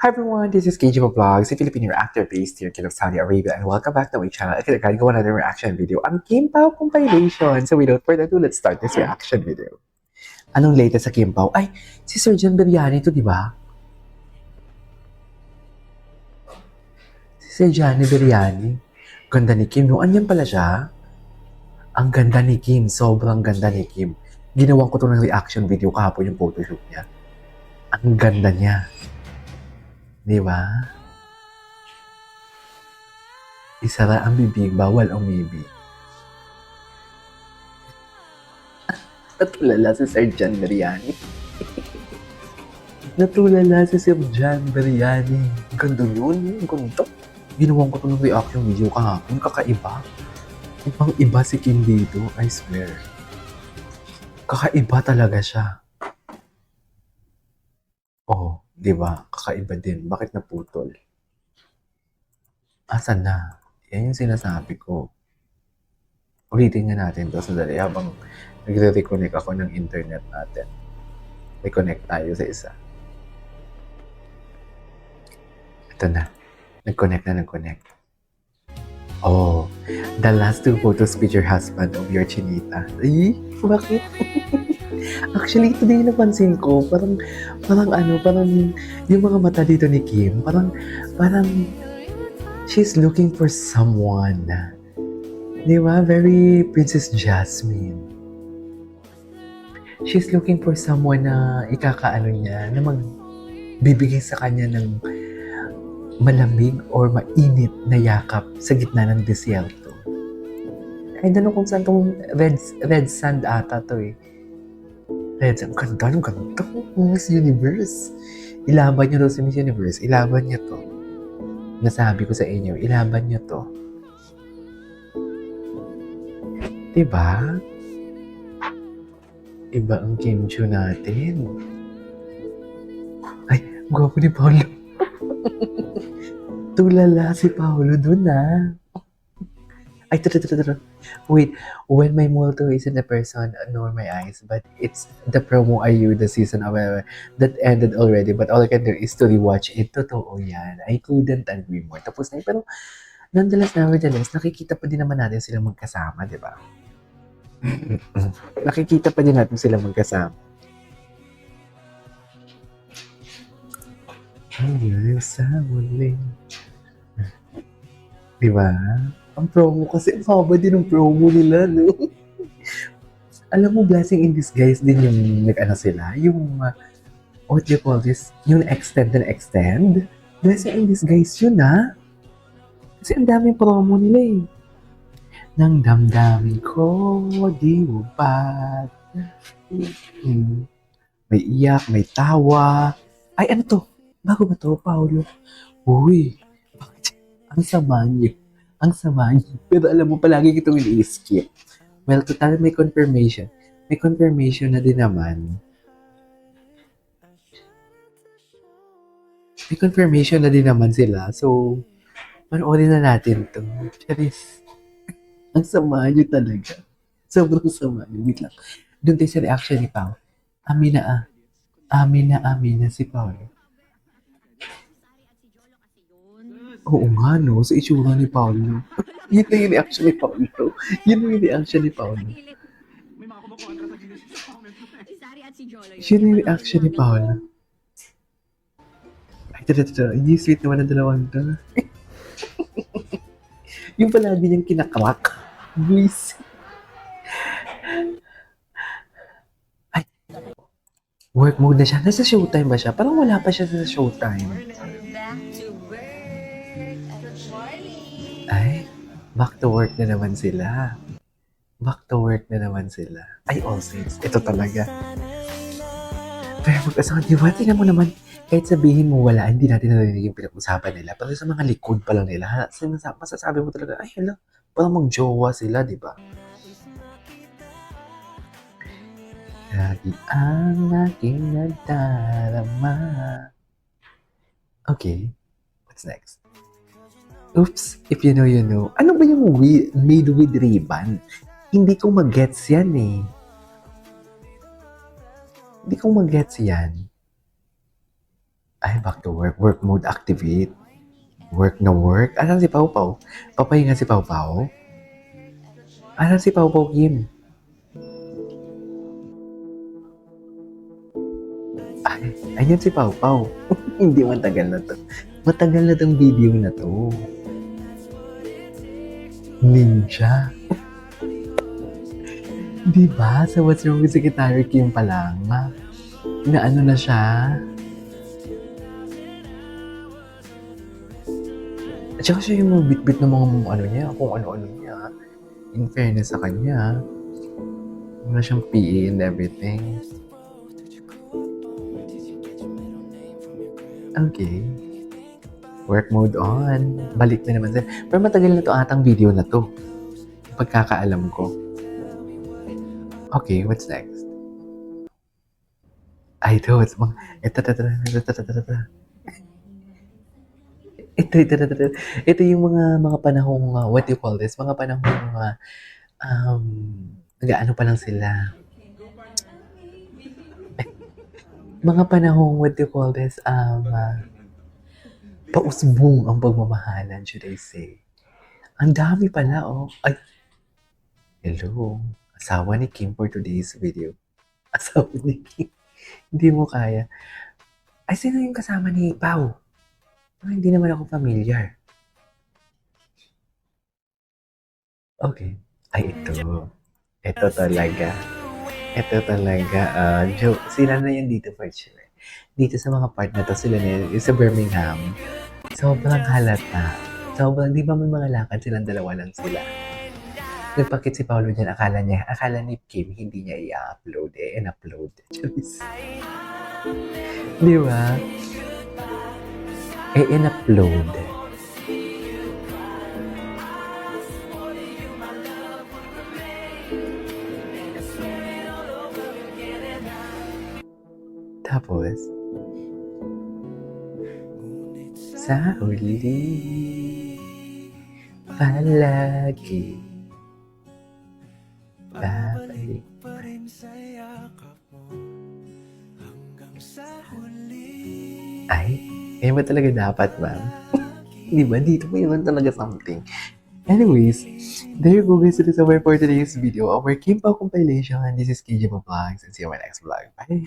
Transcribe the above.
Hi everyone, this is KG Vlogs, a Filipino actor based here in Saudi Arabia, and welcome back to my channel. Again, I got another reaction video on Kim Pao compilation. So without further ado, let's start this reaction video. Anong latest sa Kim Pao? Ay, si Sir John Biryani to, di ba? Si Sir Johnny Biryani. Ganda ni Kim, no? Anyan pala siya? Ang ganda ni Kim, sobrang ganda ni Kim. Ginawan ko to ng reaction video kahapon yung photoshoot niya. Ang ganda niya. Di ba? Isara ang bibig, bawal ang bibig. Natulala si Sir John Biryani. Natulala si Sir John Biryani. Ganda yun, ganda. Ginawan ko to ng reaction video kahapon, kakaiba. Ibang iba si Kim dito, I swear. Kakaiba talaga siya. Oh, di ba? Kakaiba din. Bakit naputol? Asan na? Yan yung sinasabi ko. Ulitin nga natin to sandali habang nagre-reconnect ako ng internet natin. Reconnect tayo sa isa. Ito na. Nag-connect. Oh, the last two photos feature husband of your chinita. Ay, bakit? Actually, ito din yung napansin ko. Parang yung mga mata dito ni Kim, parang she's looking for someone. Di ba? Very Princess Jasmine. She's looking for someone na ikakaano niya, na magbibigay sa kanya ng malamig or mainit na yakap sa gitna ng desierto. I don't know kung saan itong red sand ata to eh. Red sand. Ang ganda. Miss Universe. Ilaban niyo to si Miss Universe. Ilaban niyo to. Nasabi ko sa inyo, ilaban niyo to. Diba? Iba ang kimchi natin. Ay, gwapo ni Paolo. Tulala si Paolo dun ah. Ay, wait, when my motto isn't a person nor my eyes, but it's the promo I you the season of that ended already, but all I can do is to rewatch it. Totoo yan. I couldn't agree more. Tapos na yun. Pero nevertheless, nakikita pa din naman natin sila magkasama, di ba? Nakikita pa din natin sila magkasama. Hanggang sa muli. Di ba? Ang promo kasi, ang haba din ng promo nila, no? Alam mo, blessing in disguise din yung nag-ano sila, yung, what do you call this? Yung extend. Blessing in disguise yun, ha? Kasi ang daming promo nila, eh. Nang damdamin ko, di mo ba? May iyak, may tawa. Ay, ano to? Bago ba to, Paolo? Uy, bakit? Ang sama niyo. Pero alam mo, palagi kitong ini-skip. Well, total may confirmation. May confirmation na din naman. May confirmation na din naman sila. So, panoorin na natin to. Charis. Ang sama niyo talaga. Sobrang sama niyo. Wait lang. Doon tayo sa reaction ni Pao. Amina si Paolo. Oo nga, no? Sa itsura ni Paolo. Yun na yung reaction ni Paolo. Yun na yung reaction ni Paolo. Yun na yung reaction ni Paolo. Ay, hindi sweet naman ang dalawang to. Yung palagi niyang kinakrak. Luis. Ay. Work mode na siya. Nasa showtime ba siya? Parang wala pa siya sa showtime. Ay, back to work na naman sila. Ay, all saints. Ito talaga. Pero mag-asawa, di ba? Tingnan mo naman, kahit sabihin mo wala, hindi natin narinig yung pinag-usapan nila. Pero sa mga likod pa lang nila, masasabi mo talaga, ay, hala, parang mag-jowa sila, di ba? Lagi ang aking nagdarama. Okay, what's next? Oops, if you know, you know. Ano ba yung made with ribbon? Hindi ko mag-gets yan eh. Ay, back to work. Work mode activate. Work na work. Asan si Pau Pau? Papahinga si Pau Pau? Asan si Pau Pau, Kim? Ay, ayan si Pau Pau. Hindi matagal na to. Matagal na tong video na to. Ninja. Diba? Sa What's Wrong with Secretary Kim pa lang. Na ano na siya. At saka siya yung bitbit ng mga ano niya, kung ano-ano niya. In fairness sa kanya. Wala siyang PA and everything. Okay. Work mode on. Balik na naman siya. Pero matagal na to atang video na to. Pagkakaalam ko. Okay, what's next? Ay, ito. Ito yung mga panahong, what do you call this? Mga panahong, nag-ano pa lang sila. Mga panahong, what do you call this? Pausbong ang pagmamahalan, should I say. Ang dami pala, oh. Ay, hello. Asawa ni Kim for today's video. Asawa ni Kim. Hindi mo kaya. Ay, sino yung kasama ni Pau? Hindi naman ako familiar. Okay. Ay, ito. Ito talaga. Joke. Sila na yan dito for sure. Dito sa mga part na to, sila na yan. Yung sa Birmingham. Sobrang halata. Sobrang, di ba may mga lakad silang dalawa lang sila? Nagpakit si Paolo dyan, akala ni Kim, hindi niya i-upload in-upload. Di ba? In-upload. Tapos, sa huli, palagi, babalik pa rin sa yakap mo hanggang sa huli. Ay, kaya ba talaga dapat, ma'am? Di ba? Dito mo yun talaga something. Anyways, there you go guys. It is over for today's video. Our Kim Pao compilation. This is KJ Vlogs and see you in my next vlog. Bye!